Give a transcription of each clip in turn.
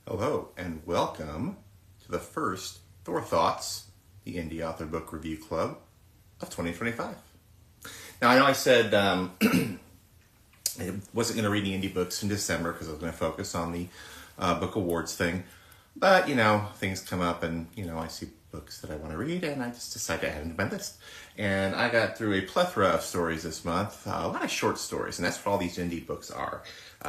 Hello and welcome to the first Thor Thoughts, the Indie Author Book Review Club of 2025. Now I know I said I wasn't going to read any indie books in December because I was going to focus on the book awards thing, but things come up and I see books that I want to read and I just decided to add them to my list. And I got through a plethora of stories this month, a lot of short stories, and that's what all these indie books are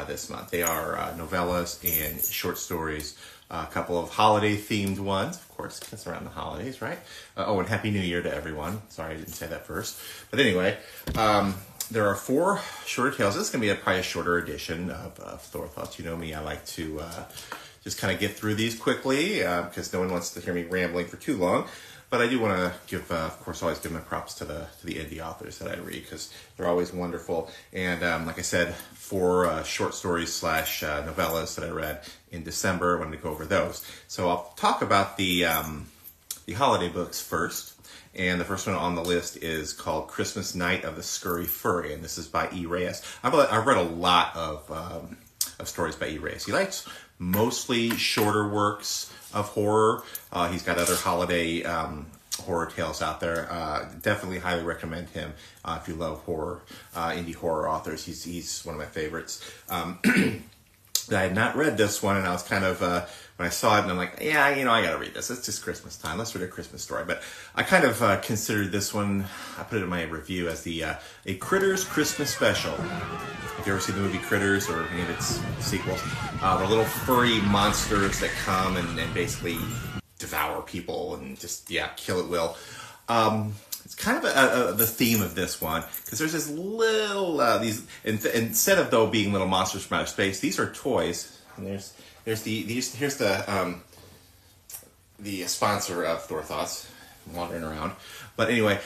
this month. They are novellas and short stories, a couple of holiday-themed ones, of course, because it's around the holidays, right? And Happy New Year to everyone. Sorry, I didn't say that first. But anyway, there are 4 shorter tales. This is going to be probably a shorter edition of Thor Thoughts. You know me, I like to just kind of get through these quickly because no one wants to hear me rambling for too long. But I do want to give, of course, always give my props to the indie authors that I read because they're always wonderful. And like I said, 4 short stories / novellas that I read in December. I wanted to go over those. So I'll talk about the holiday books first. And the first one on the list is called Christmas Night of the Scurry Furry, and this is by E. Reyes. I've read a lot of stories by E. Reyes. He likes mostly shorter works of horror. He's got other holiday horror tales out there. Definitely highly recommend him if you love horror, indie horror authors. He's one of my favorites. I had not read this one, and I was kind of, when I saw it, and I'm like, yeah, I got to read this. It's just Christmas time. Let's read a Christmas story. But I kind of considered this one, I put it in my review as a Critters Christmas special. If you ever seen the movie Critters or any of its sequels, the little furry monsters that come and basically devour people and just, kill at will. It's kind of the theme of this one because there's this little instead of though being little monsters from outer space, these are toys. And here's the sponsor of Thor Thoughts wandering around. But anyway,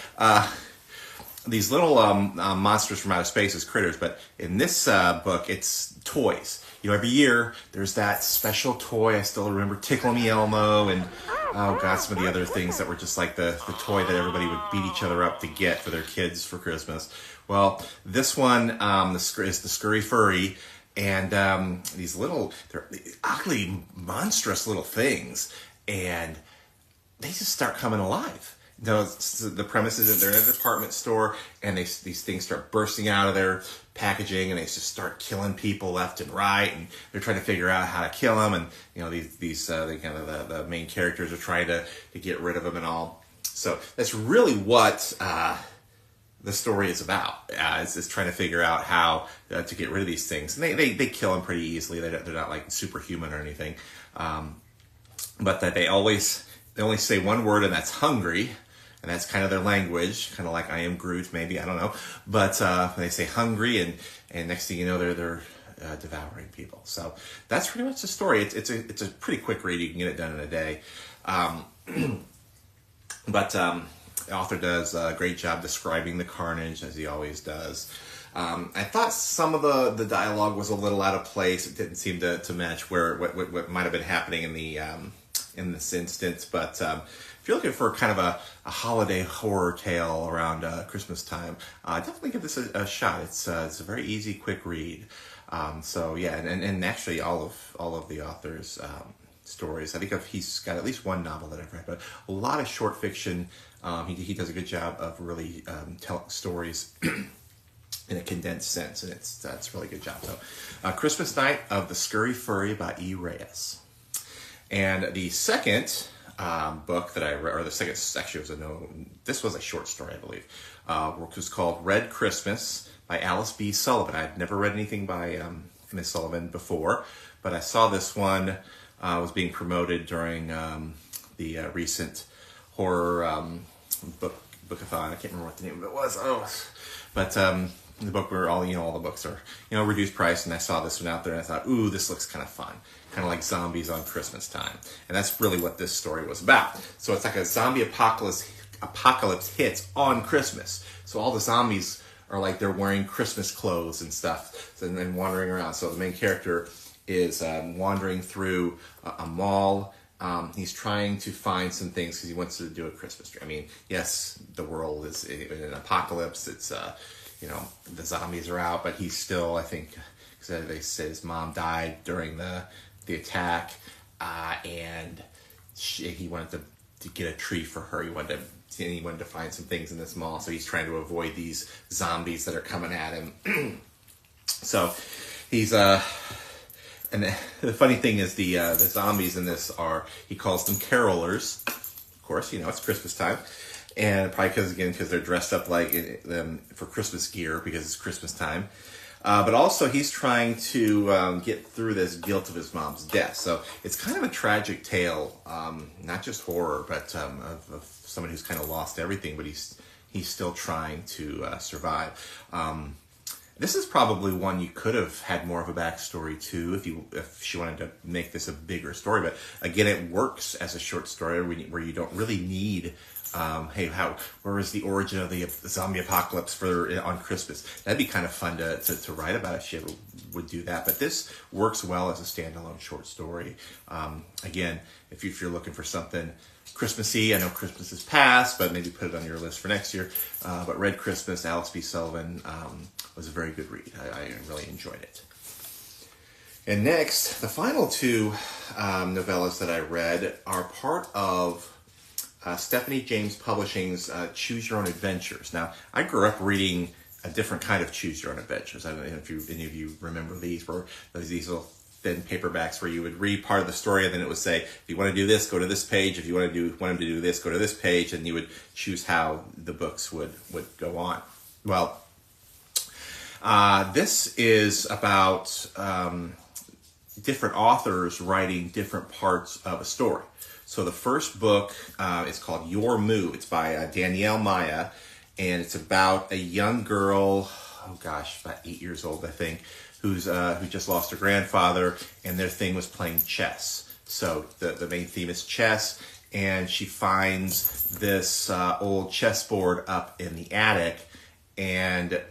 these little monsters from outer space is critters, but in this book it's toys. Every year there's that special toy. I still remember Tickle Me Elmo and some of the other things that were just like the toy that everybody would beat each other up to get for their kids for Christmas. Well, this one is the Scurry Furry, and these they're ugly, monstrous little things, and they just start coming alive. The premise is that they're in a department store, and these things start bursting out of their packaging, and they just start killing people left and right, and they're trying to figure out how to kill them, and the main characters are trying to get rid of them and all. So that's really what the story is about. Is trying to figure out how to get rid of these things, and they kill them pretty easily. They're not like superhuman or anything, but that they only say one word, and that's hungry. And that's kind of their language, kind of like I am Groot, maybe, I don't know. But they say hungry, and next thing you know, they're devouring people. So that's pretty much the story. It's a pretty quick read. You can get it done in a day. But the author does a great job describing the carnage, as he always does. I thought some of the dialogue was a little out of place. It didn't seem to match what might have been happening in this instance, but if you're looking for kind of a holiday horror tale around Christmas time, definitely give this a shot. It's a very easy, quick read. And actually all of the author's stories. I think he's got at least one novel that I've read, but a lot of short fiction. He does a good job of really telling stories in a condensed sense, and it's a really good job. So, Christmas Night of the Scurry Furry by E. Reyes. And the second book that I read, or the second, actually this was a short story, I believe, which was called Red Christmas by Alice B. Sullivan. I'd never read anything by Miss Sullivan before, but I saw this one was being promoted during the recent horror bookathon. I can't remember what the name of it was. But the book where all the books are reduced price, and I saw this one out there and I thought, ooh, this looks kind of fun, kind of like zombies on Christmas time, and that's really what this story was about. So it's like a zombie apocalypse hits on Christmas, so all the zombies are like they're wearing Christmas clothes and stuff, and then wandering around. So the main character is wandering through a mall. He's trying to find some things because he wants to do a Christmas tree. I mean, yes, the world is in an apocalypse. It's the zombies are out, but he's still, I think, because they said his mom died during the attack. and he wanted to get a tree for her. He wanted to find some things in this mall, so he's trying to avoid these zombies that are coming at him. So he's and the funny thing is the zombies in this he calls them carolers. Of course, it's Christmas time, and probably because they're dressed up like them for Christmas gear because it's Christmas time. But also he's trying to get through this guilt of his mom's death. So it's kind of a tragic tale, not just horror, but of someone who's kind of lost everything, but he's still trying to survive. This is probably one you could have had more of a backstory to if she wanted to make this a bigger story. But again, it works as a short story where you don't really need, where is the origin of the zombie apocalypse on Christmas? That'd be kind of fun to write about if she ever would do that. But this works well as a standalone short story. Again, if you're looking for something Christmassy, I know Christmas is past, but maybe put it on your list for next year. But Red Christmas, Alice B. Sullivan, was a very good read. I really enjoyed it. And next, the final two novellas that I read are part of Stephanie James Publishing's Choose Your Own Adventures. Now, I grew up reading a different kind of Choose Your Own Adventures. I don't know if any of you remember these, where these little thin paperbacks where you would read part of the story and then it would say, if you want to do this, go to this page. If you want him to do this, go to this page, and you would choose how the books would go on. Well, this is about different authors writing different parts of a story. So the first book is called Your Move. It's by Danielle Maya, and it's about a young girl, about 8 years old, I think, who just lost her grandfather, and their thing was playing chess. So the main theme is chess, and she finds this old chessboard up in the attic, and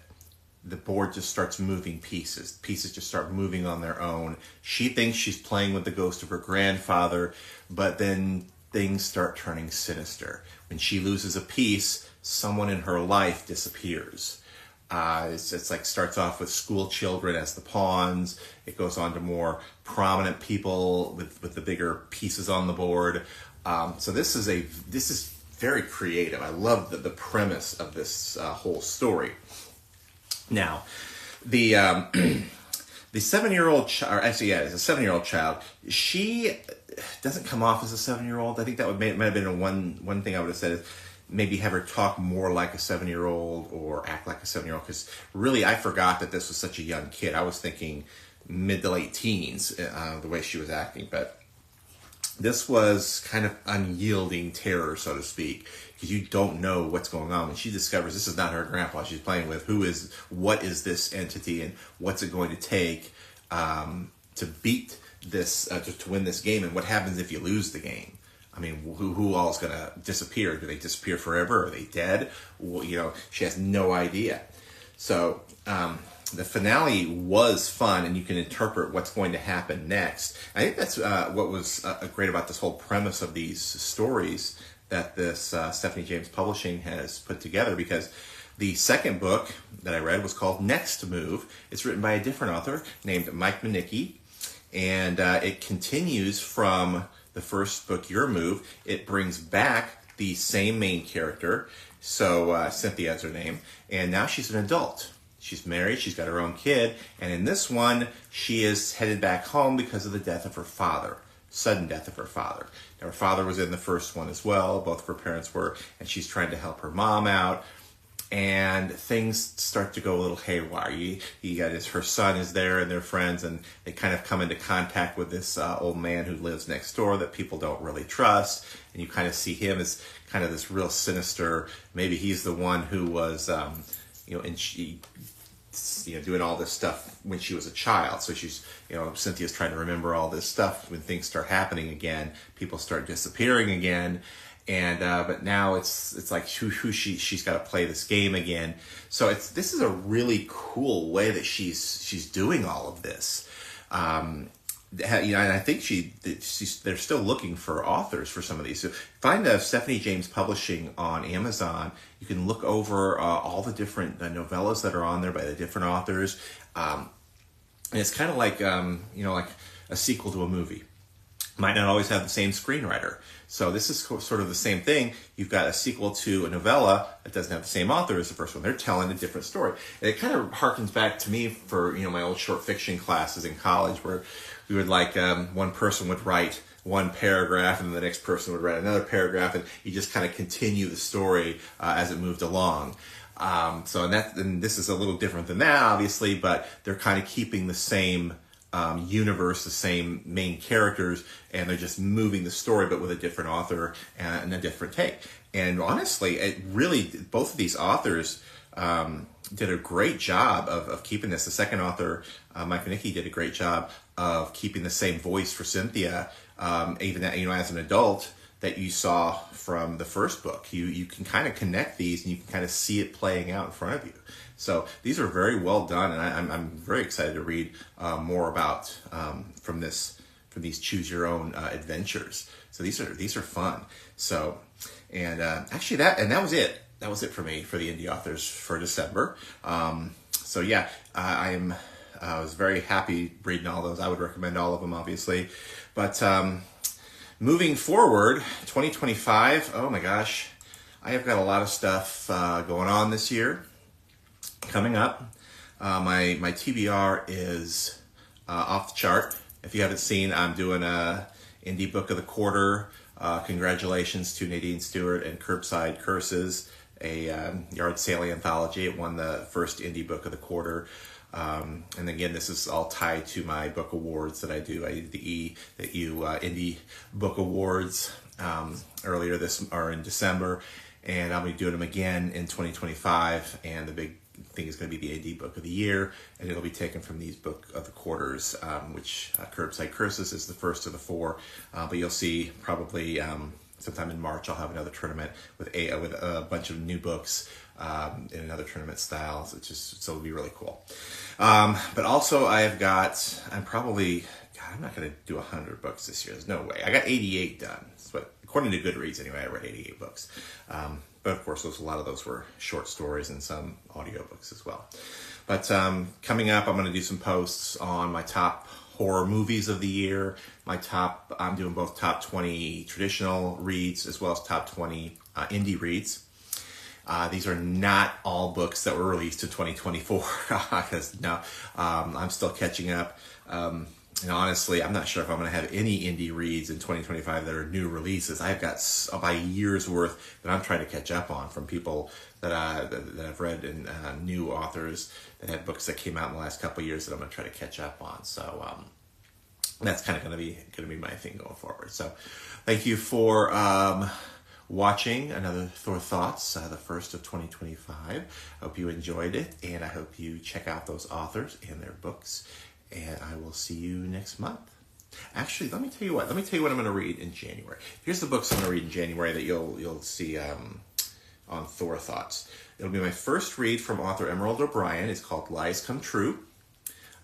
the board just starts moving pieces. Pieces just start moving on their own. She thinks she's playing with the ghost of her grandfather, but then things start turning sinister. When she loses a piece, someone in her life disappears. It's like starts off with school children as the pawns. It goes on to more prominent people with the bigger pieces on the board. So this is very creative. I love the premise of this whole story. Now, the 7-year-old child, it's a 7-year-old child. She doesn't come off as a 7-year-old. I think that might have been one thing I would have said is maybe have her talk more like a 7-year-old or act like a 7-year-old, because really I forgot that this was such a young kid. I was thinking mid to late teens, the way she was acting, but this was kind of unyielding terror, so to speak, because you don't know what's going on. When she discovers this is not her grandpa she's playing with, what is this entity, and what's it going to take to beat this, to win this game, and what happens if you lose the game? I mean, who all is going to disappear? Do they disappear forever? Are they dead? Well, she has no idea. So the finale was fun, and you can interpret what's going to happen next. I think that's what was great about this whole premise of these stories that this Stephanie James Publishing has put together, because the second book that I read was called Next Move. It's written by a different author named Mike Minicky, and it continues from the first book, Your Move. It brings back the same main character, so Cynthia is her name, and now she's an adult. She's married, she's got her own kid, and in this one, she is headed back home because of the death of her father, sudden death of her father. Now, her father was in the first one as well, both of her parents were, and she's trying to help her mom out, and things start to go a little haywire. Her son is there and their friends, and they kind of come into contact with this old man who lives next door that people don't really trust, and you kind of see him as kind of this real sinister, maybe he's the one who was, doing all this stuff when she was a child. So she's, Cynthia's trying to remember all this stuff. When things start happening again, people start disappearing again. And but now it's like she's got to play this game again. So this is a really cool way that she's doing all of this. And I think they're still looking for authors for some of these. So find Stephanie James Publishing on Amazon. You can look over all the different novellas that are on there by the different authors. And it's kind of like like a sequel to a movie. might not always have the same screenwriter. So this is sort of the same thing. You've got a sequel to a novella that doesn't have the same author as the first one. They're telling a different story. And it kind of harkens back to me for, my old short fiction classes in college, where we would one person would write one paragraph and the next person would write another paragraph, and you just kind of continue the story as it moved along. And this is a little different than that, obviously, but they're kind of keeping the same universe, the same main characters, and they're just moving the story, but with a different author and a different take. And honestly, both of these authors did a great job of keeping this. The second author, Minicky, did a great job of keeping the same voice for Cynthia, even as an adult, that you saw from the first book. You can kind of connect these, and you can kind of see it playing out in front of you. So these are very well done, and I'm very excited to read more about from these choose your own adventures. So these are fun. So actually that was it. That was it for me for the indie authors for December. I was very happy reading all those. I would recommend all of them, obviously, but moving forward, 2025. Oh my gosh, I have got a lot of stuff going on this year. Coming up, my TBR is off the chart. If you haven't seen, I'm doing a Indie Book of the Quarter. Congratulations to Nadine Stewart and Curbside Curses, a yard sale anthology. It won the first Indie Book of the Quarter. And again, this is all tied to my book awards that I do. I did the Indie Book Awards earlier in December, and I'll be doing them again in 2025. And the big thing is going to be the Indie Book of the Year, and it'll be taken from these Book of the Quarters, which Curbside Curses is the first of the four. But you'll see probably sometime in March I'll have another tournament with a bunch of new books in another tournament style. So it'll be really cool. But also I'm not going to do 100 books this year. There's no way. I got 88 done. But according to Goodreads, anyway, I read 88 books. But of course, a lot of those were short stories and some audiobooks as well. But coming up, I'm going to do some posts on my top horror movies of the year. I'm doing both top 20 traditional reads as well as top 20 indie reads. These are not all books that were released in 2024, because I'm still catching up. And honestly, I'm not sure if I'm going to have any indie reads in 2025 that are new releases. I've got about a year's worth that I'm trying to catch up on from people that I've read, and new authors that had books that came out in the last couple of years that I'm going to try to catch up on. So that's kind of going to be my thing going forward. So thank you for watching another Thor Thoughts, the first of 2025. I hope you enjoyed it, and I hope you check out those authors and their books. And I will see you next month. Actually, let me tell you what I'm going to read in January. Here's the books I'm going to read in January that you'll see on Thor Thoughts. It'll be my first read from author Emerald O'Brien. It's called Lies Come True.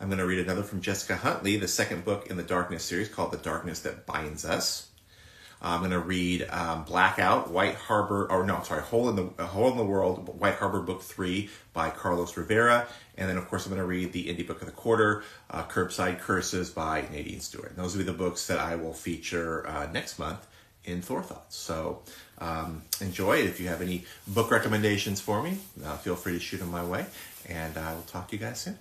I'm going to read another from Jessica Huntley, the second book in the Darkness series called The Darkness That Binds Us. I'm going to read Blackout, Hole in the World, White Harbor Book 3 by Carlos Rivera. And then, of course, I'm going to read the Indie Book of the Quarter, Curbside Curses by Nadine Stewart. And those will be the books that I will feature next month in Thor Thoughts. So enjoy it. If you have any book recommendations for me, feel free to shoot them my way. And I will talk to you guys soon.